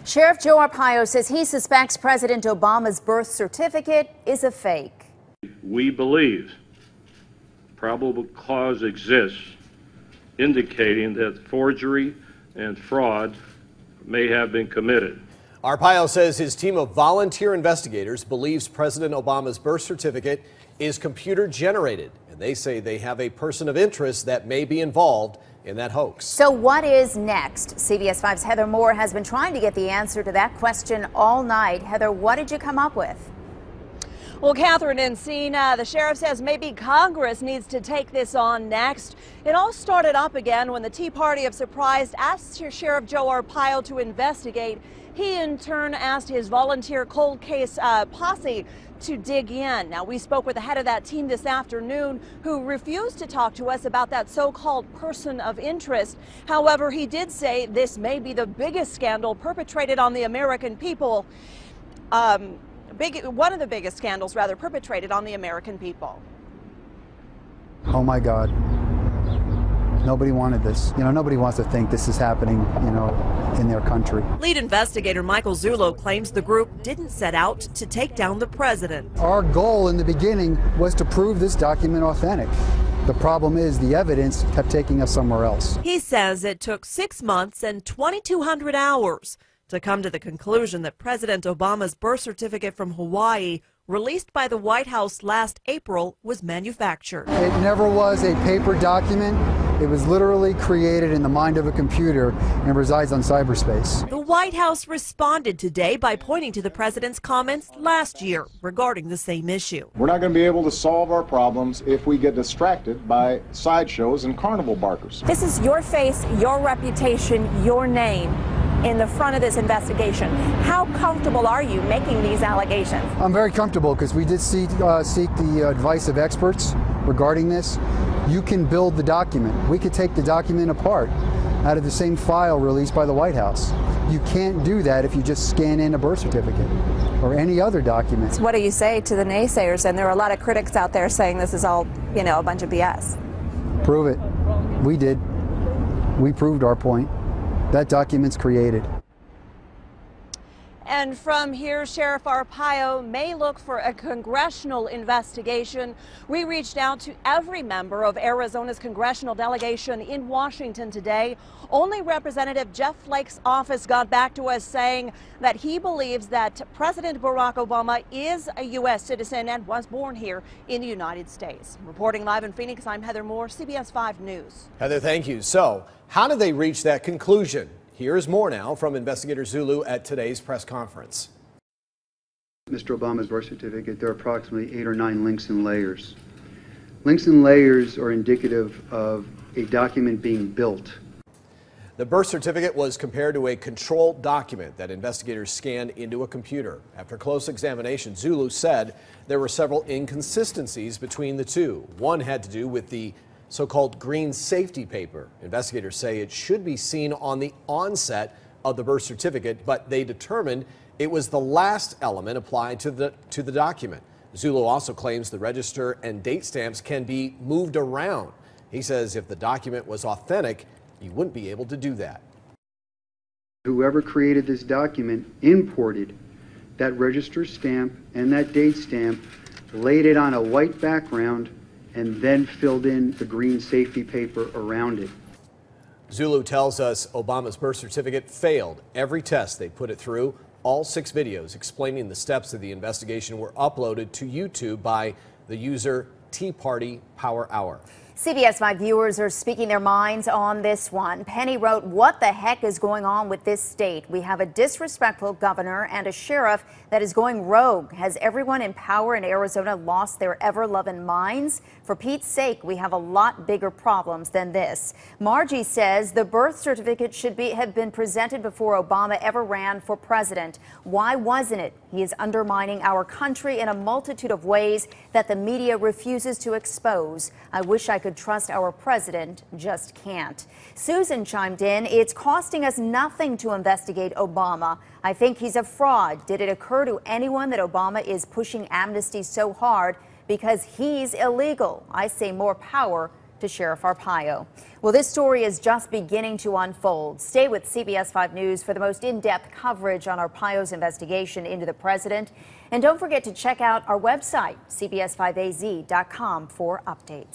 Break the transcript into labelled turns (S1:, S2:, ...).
S1: Sheriff Joe Arpaio says he suspects President Obama's birth certificate is a fake.
S2: We believe probable cause exists indicating that forgery and fraud may have been committed.
S3: Arpaio says his team of volunteer investigators believes President Obama's birth certificate is computer generated, and they say they have a person of interest that may be involved in that hoax.
S1: So what is next? CBS 5's Heather Moore has been trying to get the answer to that question all night. Heather, what did you come up with?
S4: Well, Catherine and Cena, the sheriff says maybe Congress needs to take this on next. It all started up again when the Tea Party of Surprise asked Sheriff Joe Arpaio to investigate. He in turn asked his volunteer cold case posse to dig in. Now, we spoke with the head of that team this afternoon who refused to talk to us about that so-called person of interest. However, he did say this may be the biggest scandal perpetrated on the American people. One of the biggest scandals, rather, perpetrated on the American people.
S5: Oh my God. Nobody wanted this. Nobody wants to think this is happening, in their country.
S6: Lead investigator Michael Zullo claims the group didn't set out to take down the president.
S5: Our goal in the beginning was to prove this document authentic. The problem is the evidence kept taking us somewhere else.
S6: He says it took 6 months and 2,200 hours to come to the conclusion that President Obama's birth certificate from Hawaii, released by the White House last April, was manufactured.
S5: It never was a paper document. It was literally created in the mind of a computer and resides on cyberspace.
S6: The White House responded today by pointing to the president's comments last year regarding the same issue.
S7: We're not going to be able to solve our problems if we get distracted by sideshows and carnival barkers.
S8: This is your face, your reputation, your name in the front of this investigation. How comfortable are you making these allegations?
S5: I'm very comfortable because we did seek the advice of experts regarding this. You can build the document. We could take the document apart out of the same file released by the White House. You can't do that if you just scan in a birth certificate or any other document.
S8: What do you say to the naysayers? And there are a lot of critics out there saying this is all, a bunch of BS.
S5: Prove it. We did. We proved our point. That document's created.
S4: And from here, Sheriff Arpaio may look for a congressional investigation. We reached out to every member of Arizona's congressional delegation in Washington today. Only Representative Jeff Flake's office got back to us saying that he believes that President Barack Obama is a U.S. citizen and was born here in the United States. Reporting live in Phoenix, I'm Heather Moore, CBS 5 News.
S3: Heather, thank you. So, how did they reach that conclusion? Here's more now from Investigator Zulu at today's press conference.
S9: Mr. Obama's birth certificate, there are approximately 8 or 9 links and layers. Links and layers are indicative of a document being built.
S3: The birth certificate was compared to a controlled document that investigators scanned into a computer. After close examination, Zulu said there were several inconsistencies between the two. One had to do with the so-called green safety paper. Investigators say it should be seen on the onset of the birth certificate, but they determined it was the last element applied to the document. Zulu also claims the register and date stamps can be moved around. He says if the document was authentic, he wouldn't be able to do that.
S9: Whoever created this document imported that register stamp and that date stamp, laid it on a white background, and then filled in the green safety paper around it.
S3: Zulu tells us Obama's birth certificate failed every test they put it through. All 6 videos explaining the steps of the investigation were uploaded to YouTube by the user Tea Party Power Hour.
S1: CBS 5 viewers are speaking their minds on this one. Penny wrote, "What the heck is going on with this state? We have a disrespectful governor and a sheriff that is going rogue. Has everyone in power in Arizona lost their ever-loving minds? For Pete's sake, we have a lot bigger problems than this." Margie says the birth certificate should have been presented before Obama ever ran for president. Why wasn't it? He is undermining our country in a multitude of ways that the media refuses to expose. I wish I could trust our president, just can't. Susan chimed in, "It's costing us nothing to investigate Obama. I think he's a fraud. Did it occur to anyone that Obama is pushing amnesty so hard because he's illegal? I say more power to Sheriff Arpaio. Well, this story is just beginning to unfold. Stay with CBS 5 News for the most in-depth coverage on Arpaio's investigation into the president. And don't forget to check out our website, cbs5az.com, for updates.